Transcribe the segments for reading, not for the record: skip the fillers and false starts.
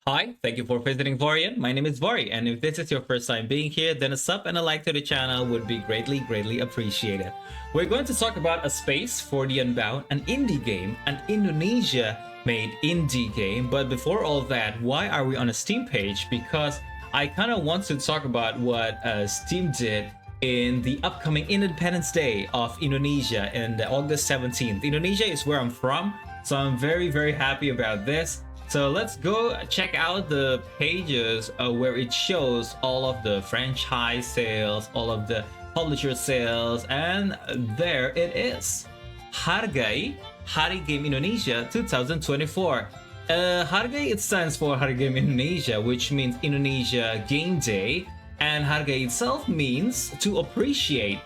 Hi, thank you for visiting Vorian. My name is Vori, and if this is your first time being here, then a sub and a like to the channel would be greatly appreciated. We're going to talk about A Space for the Unbound, an indie game, an Indonesia-made indie game. But before all that, why are we on a Steam page? Because I kind of want to talk about what Steam did in the upcoming Independence Day of Indonesia in the August 17th. Indonesia is where I'm from, so I'm very happy about this. So let's go check out the pages where it shows all of the franchise sales, all of the publisher sales, and there it is. Hargai Hari Game Indonesia 2024. Hargai, it stands for Hari Game Indonesia, which means Indonesia Game Day, and Hargai itself means to appreciate.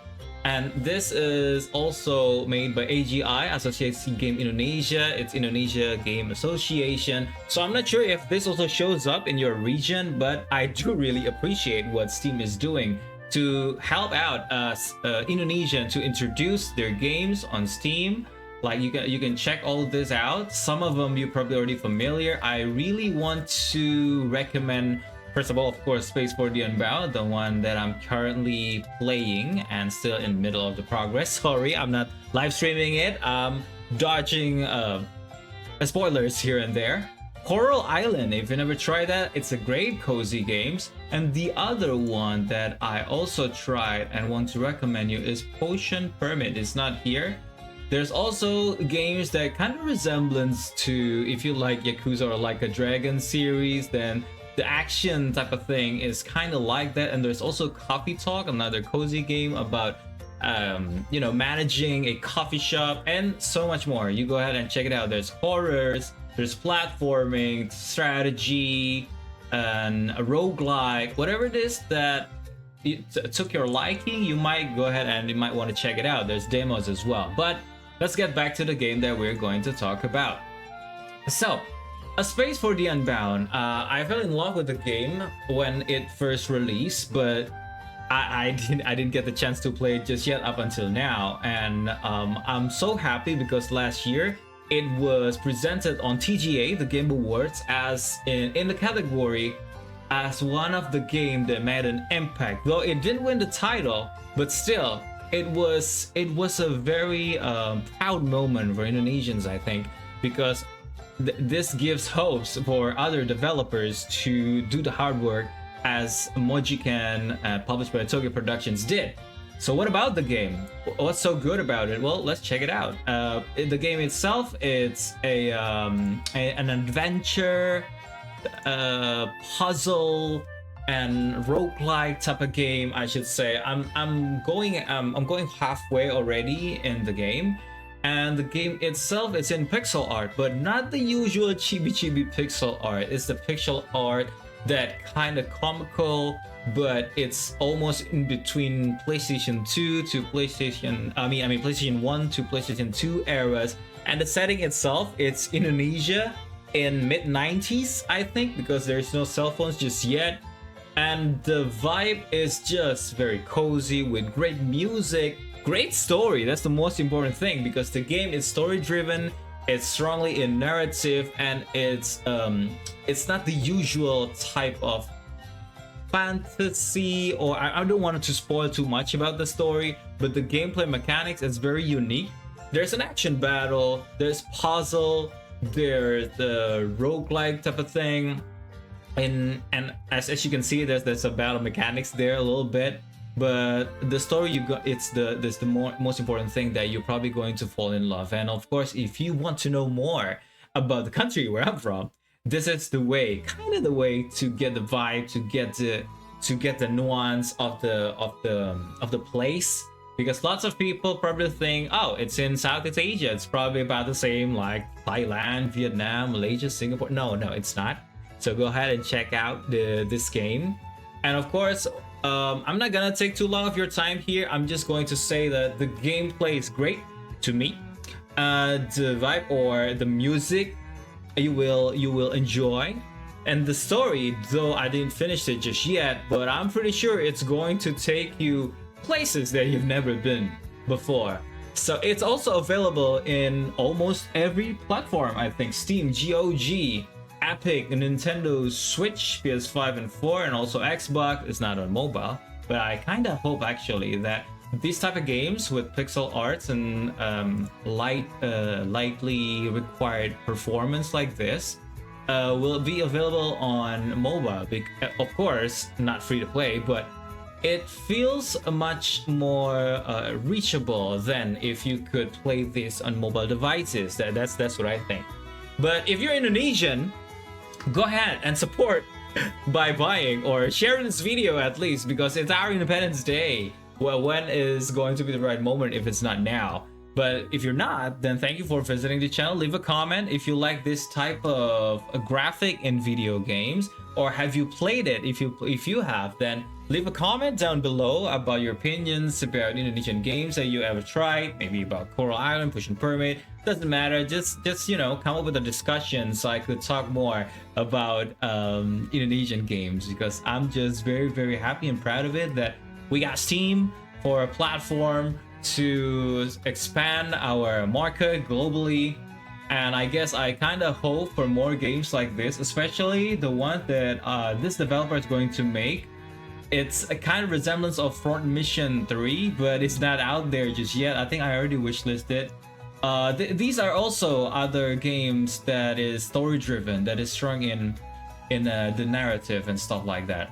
And this is also made by AGI, Association Game Indonesia. It's Indonesia Game Association. So I'm not sure if this also shows up in your region, but I do really appreciate what Steam is doing to help out us Indonesian to introduce their games on Steam. Like you can check all this out. Some of them you're probably already familiar. I really want to recommend, first of all, of course, Space for the Unbound, the one that I'm currently playing and still in the middle of the progress. Sorry, I'm not live streaming it. I'm dodging spoilers here and there. Coral Island, if you never tried that, it's a great cozy games. And the other one that I also tried and want to recommend you is Potion Permit. It's not here. There's also games that kind of resemblance to, if you like Yakuza or like a Dragon series, then the action type of thing is kind of like that. And there's also Coffee Talk, another cozy game about managing a coffee shop, and so much more. You go ahead and check it out. There's horrors, there's platforming, strategy, and a roguelike, whatever it is that took your liking, you might go ahead and you might want to check it out. There's demos as well. But let's get back to the game that we're going to talk about. So A Space for the Unbound. I fell in love with the game when it first released, but I didn't get the chance to play it just yet up until now. And I'm so happy because last year it was presented on TGA, the Game Awards, as in the category as one of the game that made an impact. Though it didn't win the title, but still it was a very proud moment for Indonesians, I think, because this gives hopes for other developers to do the hard work as Mojican, published by Tokyo Productions, did. So what about the game? What's so good about it? Well, let's check it out. The game itself, it's an adventure, puzzle, and roguelike type of game, I should say. I'm going halfway already in the game. And the game itself is in pixel art, but not the usual chibi pixel art. It's the pixel art that kind of comical, but it's almost in between PlayStation 2 to PlayStation 1 to PlayStation 2 eras. And the setting itself, it's Indonesia in mid-90s, I think, because there's no cell phones just yet. And the vibe is just very cozy with great music. Great story, that's the most important thing, because the game is story driven, it's strongly in narrative, and it's not the usual type of fantasy, or I don't want to spoil too much about the story, but the gameplay mechanics is very unique. There's an action battle, there's puzzle, there's the roguelike type of thing, and as you can see, there's a battle mechanics there a little bit. But the story you got, it's the most important thing, that you're probably going to fall in love. And of course, if you want to know more about the country where I'm from, this is the way, kind of the way to get the vibe, to get the nuance of the place. Because lots of people probably think, oh, it's in Southeast Asia, it's probably about the same like Thailand, Vietnam, Malaysia, Singapore. No, it's not. So go ahead and check out this game. And of course, I'm not gonna take too long of your time here. I'm just going to say that the gameplay is great to me. The vibe or the music, you will enjoy. And the story, though I didn't finish it just yet, but I'm pretty sure it's going to take you places that you've never been before. So it's also available in almost every platform, I think. Steam, GOG, Epic, Nintendo Switch, PS5 and 4, and also Xbox. Is not on mobile, but I kind of hope actually that these type of games with pixel arts and lightly required performance like this will be available on mobile. Of course, not free to play, but it feels much more reachable than if you could play this on mobile devices. That's what I think. But if you're Indonesian, go ahead and support by buying or sharing this video at least, because it's our Independence Day. Well, when is going to be the right moment if it's not now? But if you're not, then thank you for visiting the channel. Leave a comment if you like this type of graphic in video games, or have you played it? If you have, then leave a comment down below about your opinions about Indonesian games that you ever tried, maybe about Coral Island, Push and Permit. Doesn't matter. Just you know, come up with a discussion so I could talk more about Indonesian games, because I'm just very happy and proud of it that we got Steam for a platform to expand our market globally. And I guess I kind of hope for more games like this, especially the one that this developer is going to make. It's a kind of resemblance of Front Mission 3, but it's not out there just yet. I think I already wishlisted. These are also other games that is story driven, that is strong in the narrative and stuff like that.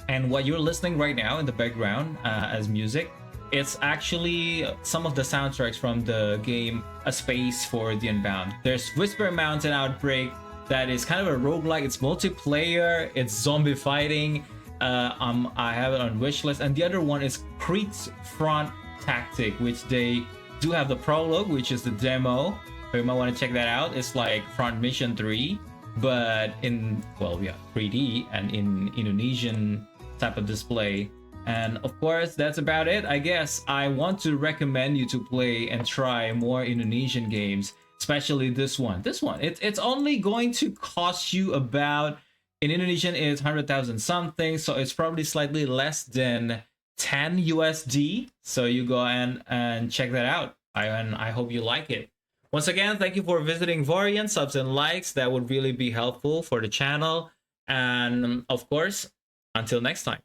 And what you're listening right now in the background as music, it's actually some of the soundtracks from the game A Space for the Unbound. There's Whisper Mountain Outbreak, that is kind of a roguelike. It's multiplayer, it's zombie fighting. I have it on wishlist. And the other one is Creek's Front Tactic, which they do have the prologue, which is the demo. So you might want to check that out. It's like Front Mission 3, but in, well, yeah, 3D and in Indonesian type of display. And of course, that's about it. I guess I want to recommend you to play and try more Indonesian games, especially this one. It's only going to cost you about, in Indonesian it's 100,000 something, so it's probably slightly less than 10 USD. So you go and check that out. I hope you like it. Once again, thank you for visiting Varian. Subs and likes, that would really be helpful for the channel. And of course, until next time.